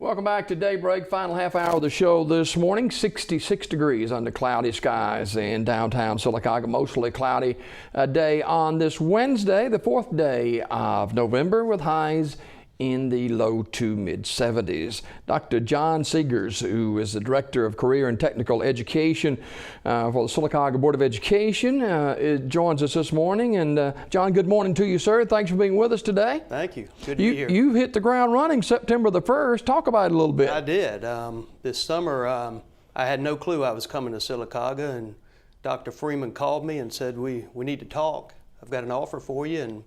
Welcome back to Daybreak, final half hour of the show this morning. 66 degrees under cloudy skies in downtown Sylacauga. Mostly cloudy day on this Wednesday, the 4th day of November, with highs in the low to mid 70s. Jon Segars, who is the Director of Career and Technical Education for the Sylacauga Board of Education, joins us this morning. And Jon, good morning to you, sir. Thanks for being with us today. Thank you. Good to be here. You hit the ground running September the 1st. Talk about it a little bit. I did. This summer, I had no clue I was coming to Sylacauga, and Dr. Freeman called me and said, we need to talk. I've got an offer for you, and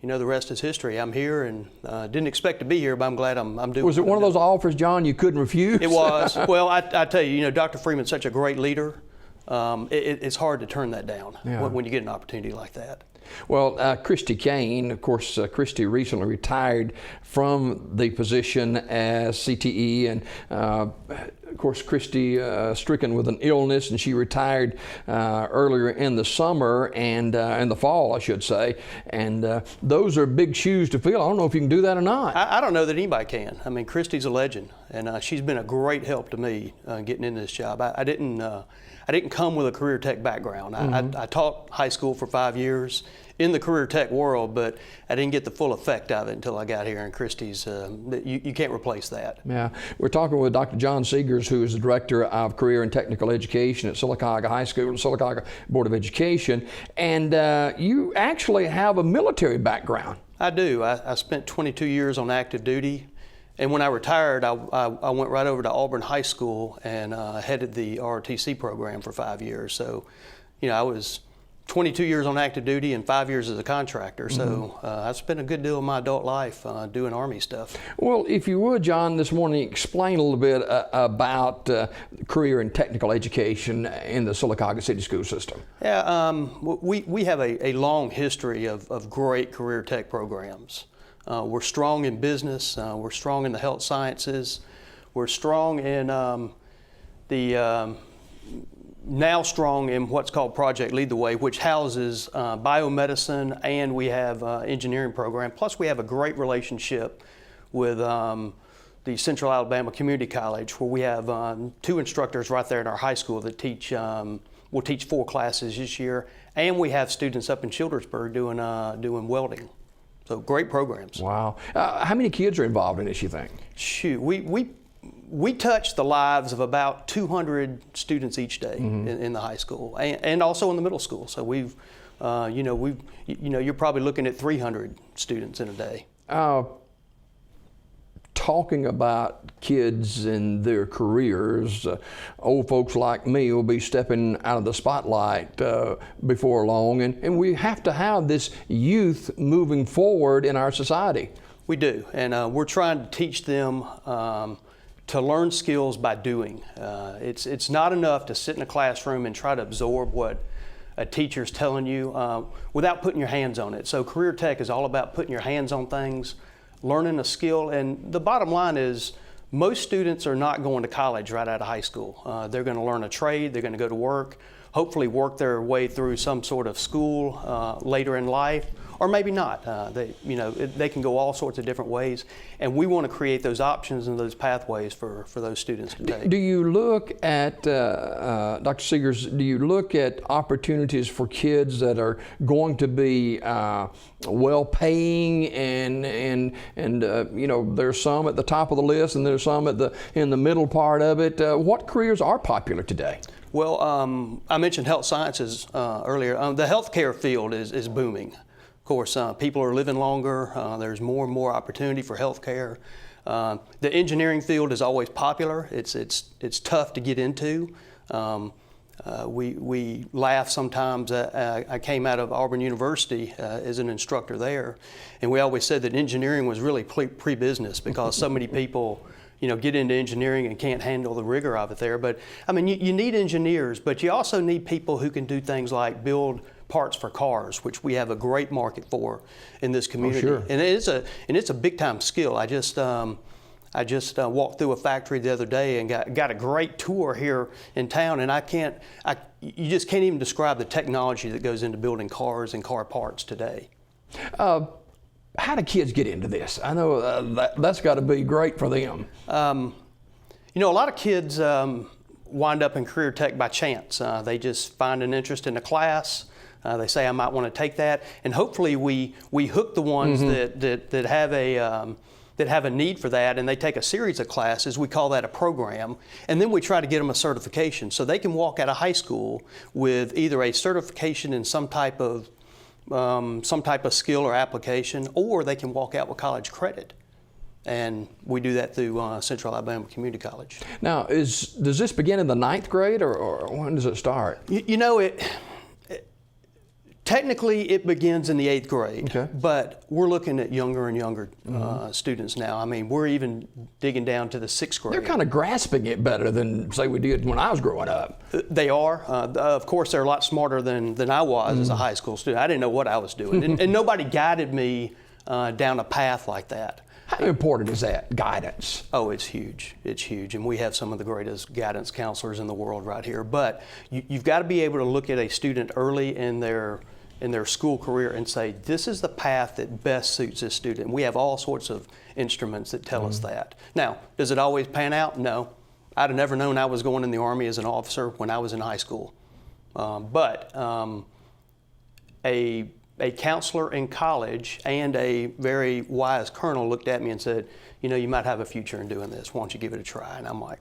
you know, the rest is history. I'm here, and didn't expect to be here, but I'm glad I'm doing it. Was it one of those offers, Jon, you couldn't refuse? It was. Well, I tell you, Dr. Freeman's such a great leader. It's hard to turn that down when you get an opportunity like that. Well, Christy Kane, of course, Christy recently retired from the position as CTE, and of course, Christy stricken with an illness, and she retired earlier in the summer and in the fall, I should say. And those are big shoes to fill. I don't know if you can do that or not. I don't know that anybody can. I mean, Christy's a legend, and she's been a great help to me getting into this job. I didn't come with a career tech background. I taught high school for 5 years in the career tech world, but I didn't get the full effect of it until I got here. And Christy's, you can't replace that. Yeah, we're talking with Dr. Jon Segars, who is the Director of Career and Technical Education at Sylacauga High School, Sylacauga Board of Education, and you actually have a military background. I do. I spent 22 years on active duty. And when I retired, I went right over to Auburn High School and headed the ROTC program for 5 years. So, I was 22 years on active duty and 5 years as a contractor. So I've spent a good deal of my adult life doing Army stuff. Well, if you would, Jon, this morning, explain a little bit about career and technical education in the Sylacauga City School System. Yeah, we have a long history of great career tech programs. We're strong in business, we're strong in the health sciences, we're strong in now strong in what's called Project Lead the Way, which houses biomedicine, and we have engineering program. Plus we have a great relationship with the Central Alabama Community College, where we have 2 instructors right there in our high school that teach, will teach 4 classes this year, and we have students up in Childersburg doing welding. So great programs. Wow. How many kids are involved in this, you think? Shoot, we touch the lives of about 200 students each day in the high school and also in the middle school. So we've, you're probably looking at 300 students in a day. Talking about kids and their careers, old folks like me will be stepping out of the spotlight before long, and we have to have this youth moving forward in our society. We do, and we're trying to teach them to learn skills by doing. It's not enough to sit in a classroom and try to absorb what a teacher's telling you without putting your hands on it. So career tech is all about putting your hands on things, learning a skill, and the bottom line is most students are not going to college right out of high school. They're going to learn a trade, they're going to go to work, hopefully work their way through some sort of school later in life, or maybe not. They can go all sorts of different ways, and we want to create those options and those pathways for those students to take. Do you look at, Dr. Segars, do you look at opportunities for kids that are going to be well-paying, and there's some at the top of the list and there's some in the middle part of it? What careers are popular today? Well, I mentioned health sciences earlier. The healthcare field is booming. Of course, people are living longer. There's more and more opportunity for healthcare. The engineering field is always popular. It's tough to get into. We laugh sometimes. I came out of Auburn University as an instructor there, and we always said that engineering was really pre-business because so many people get into engineering and can't handle the rigor of it there. But I mean, you need engineers, but you also need people who can do things like build parts for cars, which we have a great market for in this community. Oh, sure. And it's a big time skill. I just walked through a factory the other day and got a great tour here in town, and you just can't even describe the technology that goes into building cars and car parts today. How do kids get into this? I know that's got to be great for them. You know, a lot of kids wind up in career tech by chance. They just find an interest in a class. They say, I might want to take that. And hopefully we hook the ones that have a need for that, and they take a series of classes. We call that a program. And then we try to get them a certification so they can walk out of high school with either a certification in some type of skill or application, or they can walk out with college credit. And we do that through Central Alabama Community College. Now, does this begin in the 9th grade, or when does it start? You know, technically it begins in the 8th grade, okay, but we're looking at younger and younger students now. I mean, we're even digging down to the 6th grade. They're kind of grasping it better than, say, we did when I was growing up. They are. Of course, they're a lot smarter than I was as a high school student. I didn't know what I was doing, and nobody guided me down a path like that. How important is that, guidance? Oh, it's huge. It's huge. And we have some of the greatest guidance counselors in the world right here. But you've got to be able to look at a student early in their school career and say, this is the path that best suits this student. And we have all sorts of instruments that tell us that. Now, does it always pan out? No. I'd have never known I was going in the Army as an officer when I was in high school. But a counselor in college and a very wise colonel looked at me and said, you know, you might have a future in doing this. Why don't you give it a try? And I'm like,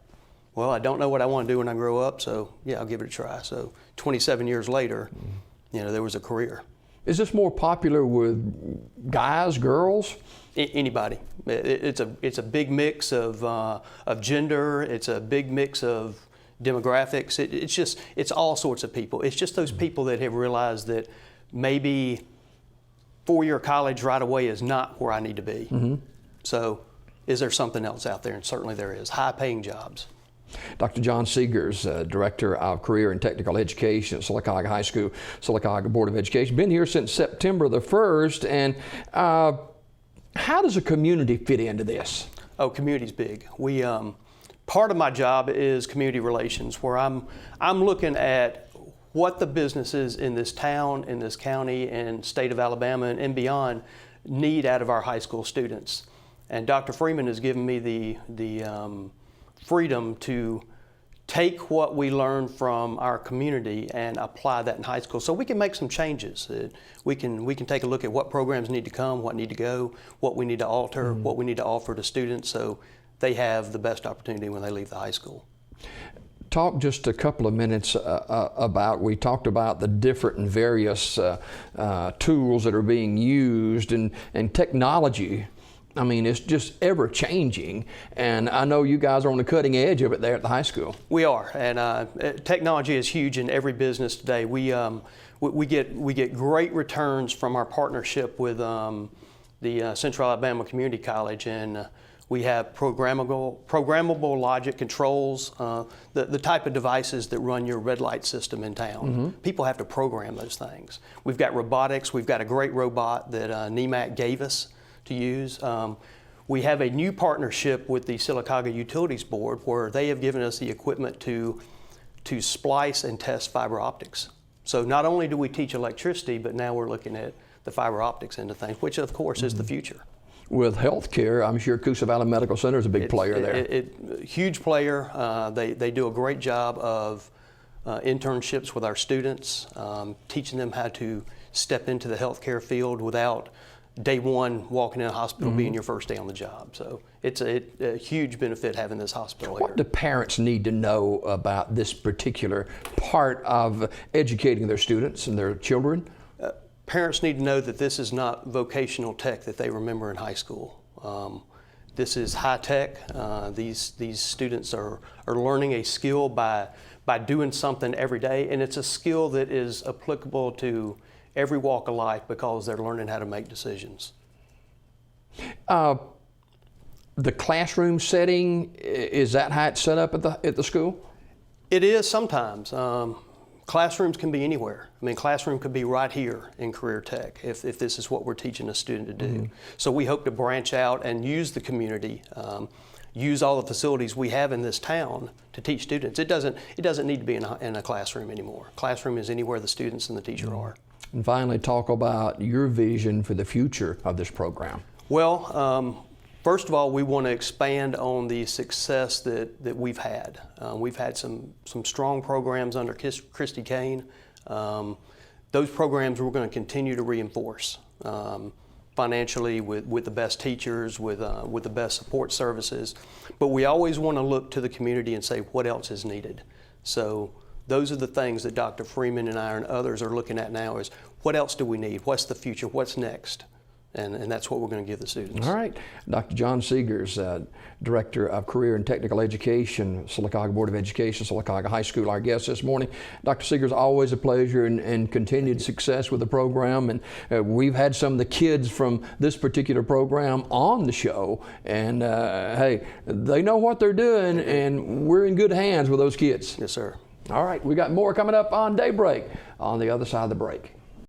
well, I don't know what I want to do when I grow up, so yeah, I'll give it a try. So 27 years later, you know, there was a career. Is this more popular with guys, girls? Anybody. It's a big mix of gender. It's a big mix of demographics. It's all sorts of people. It's just those people that have realized that maybe 4-year college right away is not where I need to be. So is there something else out there? And certainly there is. High-paying jobs. Dr. Jon Segars, Director of Career and Technical Education at Sylacauga High School, Sylacauga Board of Education. Been here since September the 1st. And how does a community fit into this? Oh, community's big. We part of my job is community relations, where I'm looking at what the businesses in this town, in this county, and state of Alabama and beyond need out of our high school students. And Dr. Freeman has given me the freedom to take what we learn from our community and apply that in high school, so we can make some changes. We can take a look at what programs need to come, what need to go, what we need to alter, what we need to offer to students, so they have the best opportunity when they leave the high school. Talk just a couple of minutes we talked about the different and various tools that are being used, and technology. I mean, it's just ever changing, and I know you guys are on the cutting edge of it there at the high school. We are, and technology is huge in every business today. We get great returns from our partnership with the Central Alabama Community College, and we have programmable logic controls, the type of devices that run your red light system in town. People have to program those things. We've got robotics. We've got a great robot that NEMAC gave us to use. We have a new partnership with the Sylacauga Utilities Board, where they have given us the equipment to splice and test fiber optics. So not only do we teach electricity, but now we're looking at the fiber optics into things, which of course is the future. With healthcare, I'm sure Coosa Valley Medical Center is a big player there. Huge player. They do a great job of internships with our students, teaching them how to step into the healthcare field without day one walking in a hospital being your first day on the job. So it's a huge benefit having this hospital here. What do parents need to know about this particular part of educating their students and their children? Parents need to know that this is not vocational tech that they remember in high school. This is high tech. These students are learning a skill by doing something every day, and it's a skill that is applicable to every walk of life because they're learning how to make decisions. The classroom setting, is that how it's set up at the school? It is sometimes. Classrooms can be anywhere. I mean, classroom could be right here in Career Tech if this is what we're teaching a student to do. So we hope to branch out and use the community, use all the facilities we have in this town to teach students. It doesn't need to be in a classroom anymore. Classroom is anywhere the students and the teacher are. And finally, talk about your vision for the future of this program. Well, first of all, we want to expand on the success that we've had. We've had some strong programs under Christy Kane. Those programs we're going to continue to reinforce financially with the best teachers, with the best support services. But we always want to look to the community and say what else is needed. So those are the things that Dr. Freeman and I and others are looking at now is what else do we need? What's the future? What's next? And that's what we're going to give the students. All right. Dr. Jon Segars, Director of Career and Technical Education, Sylacauga Board of Education, Sylacauga High School, our guest this morning. Dr. Segars, always a pleasure and continued success with the program. And we've had some of the kids from this particular program on the show. And hey, they know what they're doing, and we're in good hands with those kids. Yes, sir. All right. We got more coming up on Daybreak on the other side of the break.